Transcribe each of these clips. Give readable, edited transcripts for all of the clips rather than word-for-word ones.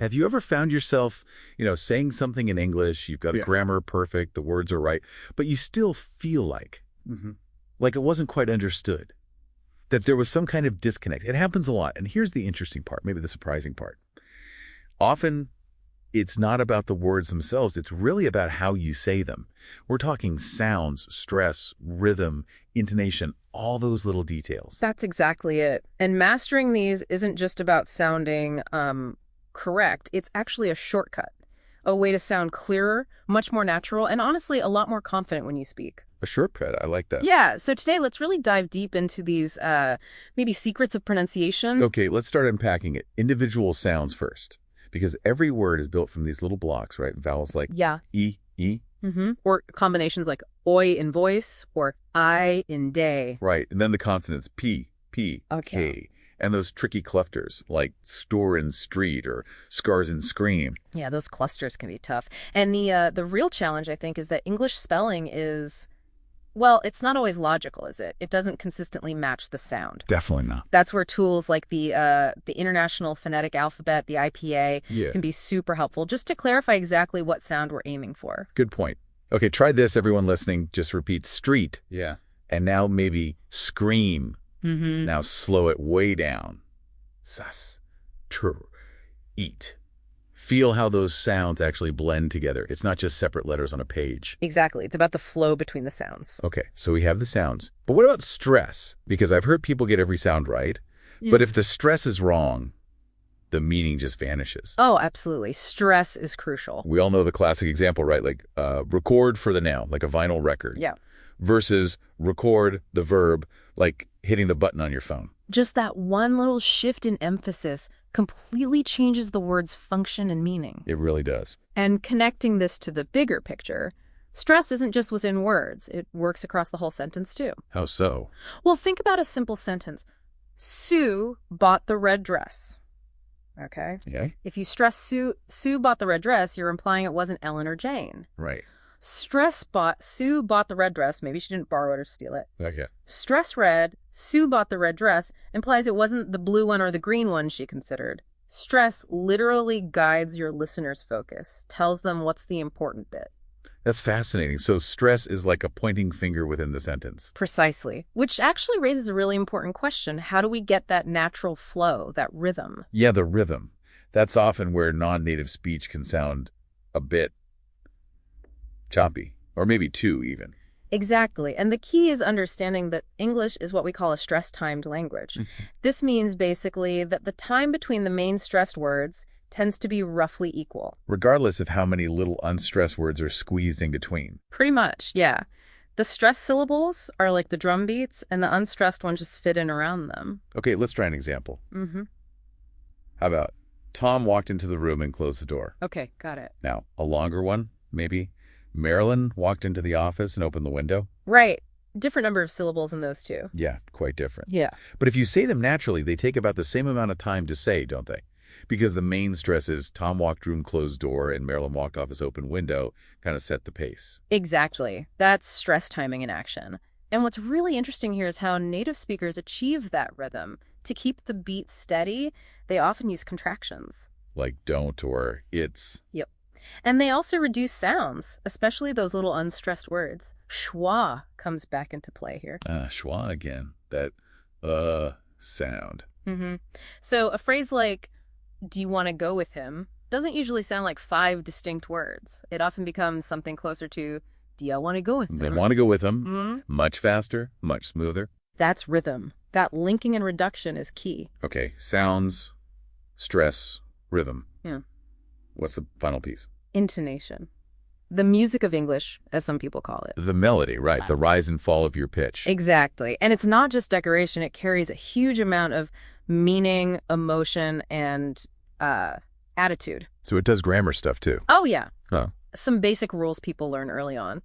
Have you ever found yourself, saying something in English, you've got the grammar perfect, the words are right, but you still feel like it wasn't quite understood, that there was some kind of disconnect? It happens a lot. And here's the interesting part, maybe the surprising part. Often, it's not about the words themselves. It's really about how you say them. We're talking sounds, stress, rhythm, intonation, all those little details. That's exactly it. And mastering these isn't just about sounding correct. It's actually a shortcut, a way to sound clearer, much more natural, and honestly, a lot more confident when you speak. A shortcut. I like that. Yeah. So today, let's really dive deep into these maybe secrets of pronunciation. Okay, let's start unpacking it. Individual sounds first, because every word is built from these little blocks, right? Vowels like E, E. Or combinations like oi in voice or I in day. Right. And then the consonants P, P, K. And those tricky clusters like store and street or scars and scream. Yeah, those clusters can be tough. And the real challenge, I think, is that English spelling is, well, it's not always logical, is it? It doesn't consistently match the sound. Definitely not. That's where tools like the International Phonetic Alphabet, the IPA, can be super helpful, just to clarify exactly what sound we're aiming for. Good point. Okay, try this, everyone listening. Just repeat street. Yeah. And now maybe scream. Now slow it way down. Sas, tur, eat. Feel how those sounds actually blend together. It's not just separate letters on a page. Exactly. It's about the flow between the sounds. Okay, so we have the sounds. But what about stress? Because I've heard people get every sound right. But if the stress is wrong, the meaning just vanishes. Oh, absolutely. Stress is crucial. We all know the classic example, right? Like record for the noun, like a vinyl record. Yeah. Versus record the verb, like hitting the button on your phone. Just that one little shift in emphasis completely changes the word's function and meaning. It really does. And connecting this to the bigger picture, stress isn't just within words. It works across the whole sentence, too. How so? Well, think about a simple sentence. Sue bought the red dress. Okay? Yeah. If you stress Sue bought the red dress, you're implying it wasn't Ellen or Jane. Right. Sue bought the red dress. Maybe she didn't borrow it or steal it. Okay. Stress red, Sue bought the red dress, implies it wasn't the blue one or the green one she considered. Stress literally guides your listener's focus, tells them what's the important bit. That's fascinating. So stress is like a pointing finger within the sentence. Precisely. Which actually raises a really important question. How do we get that natural flow, that rhythm? Yeah, the rhythm. That's often where non-native speech can sound a bit choppy, or maybe too even. Exactly. And the key is understanding that English is what we call a stress-timed language. This means basically that the time between the main stressed words tends to be roughly equal. Regardless of how many little unstressed words are squeezed in between. Pretty much, yeah. The stressed syllables are like the drum beats, and the unstressed ones just fit in around them. Okay, let's try an example. How about, Tom walked into the room and closed the door. Okay, got it. Now, a longer one, maybe. Marilyn walked into the office and opened the window. Right. Different number of syllables in those two. Yeah, quite different. Yeah. But if you say them naturally, they take about the same amount of time to say, don't they? Because the main stress is Tom walked room closed door and Marilyn walked office open window, kind of set the pace. Exactly. That's stress timing in action. And what's really interesting here is how native speakers achieve that rhythm. To keep the beat steady, they often use contractions. Like don't or it's. Yep. And they also reduce sounds, especially those little unstressed words. Schwa comes back into play here. Schwa again. That sound. So a phrase like, do you want to go with him, doesn't usually sound like 5 distinct words. It often becomes something closer to, do you want to go with him? They want to go with him. Much faster, much smoother. That's rhythm. That linking and reduction is key. Okay, sounds, stress, rhythm. Yeah. What's the final piece? Intonation. The music of English, as some people call it. The melody, right. The rise and fall of your pitch. Exactly. And it's not just decoration. It carries a huge amount of meaning, emotion, and attitude. So it does grammar stuff, too. Oh, yeah. Oh. Some basic rules people learn early on.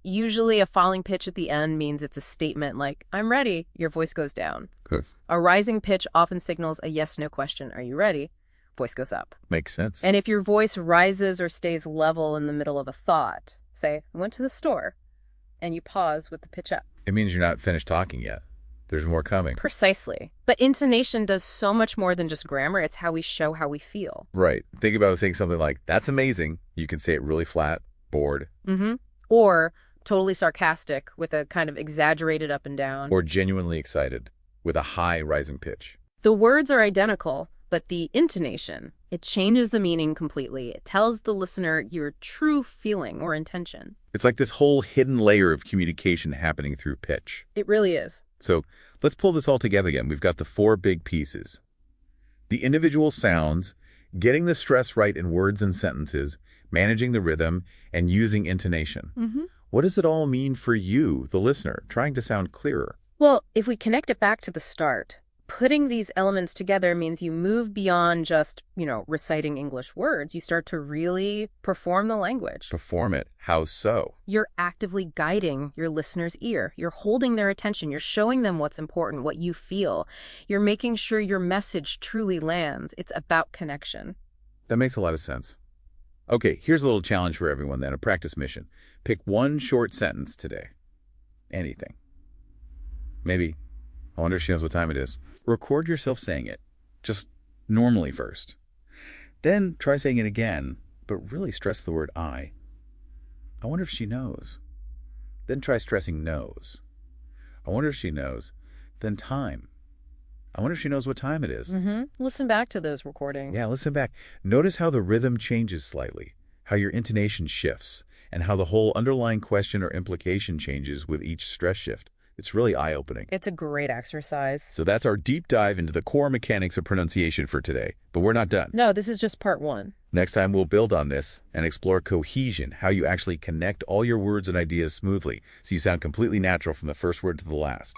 Usually a falling pitch at the end means it's a statement like, I'm ready. Your voice goes down. Good. A rising pitch often signals a yes-no question. Are you ready? Voice goes up. Makes sense. And if your voice rises or stays level in the middle of a thought, say, I went to the store, and you pause with the pitch up. It means you're not finished talking yet. There's more coming. Precisely. But intonation does so much more than just grammar. It's how we show how we feel. Right. Think about saying something like, that's amazing. You can say it really flat, bored. Or totally sarcastic with a kind of exaggerated up and down. Or genuinely excited with a high rising pitch. The words are identical, but the intonation, it changes the meaning completely. It tells the listener your true feeling or intention. It's like this whole hidden layer of communication happening through pitch. It really is. So let's pull this all together again. We've got the 4 big pieces. The individual sounds, getting the stress right in words and sentences, managing the rhythm, and using intonation. What does it all mean for you, the listener, trying to sound clearer? Well, if we connect it back to the start, putting these elements together means you move beyond just, reciting English words. You start to really perform the language. Perform it. How so? You're actively guiding your listener's ear. You're holding their attention. You're showing them what's important, what you feel. You're making sure your message truly lands. It's about connection. That makes a lot of sense. Okay, here's a little challenge for everyone then, a practice mission. Pick one short sentence today. Anything. Maybe, I wonder if she knows what time it is. Record yourself saying it, just normally first. Then try saying it again, but really stress the word I. I wonder if she knows. Then try stressing knows. I wonder if she knows. Then time. I wonder if she knows what time it is. Listen back to those recordings. Yeah, listen back. Notice how the rhythm changes slightly, how your intonation shifts, and how the whole underlying question or implication changes with each stress shift. It's really eye-opening. It's a great exercise. So that's our deep dive into the core mechanics of pronunciation for today. But we're not done. No, this is just part 1. Next time we'll build on this and explore cohesion, how you actually connect all your words and ideas smoothly so you sound completely natural from the first word to the last.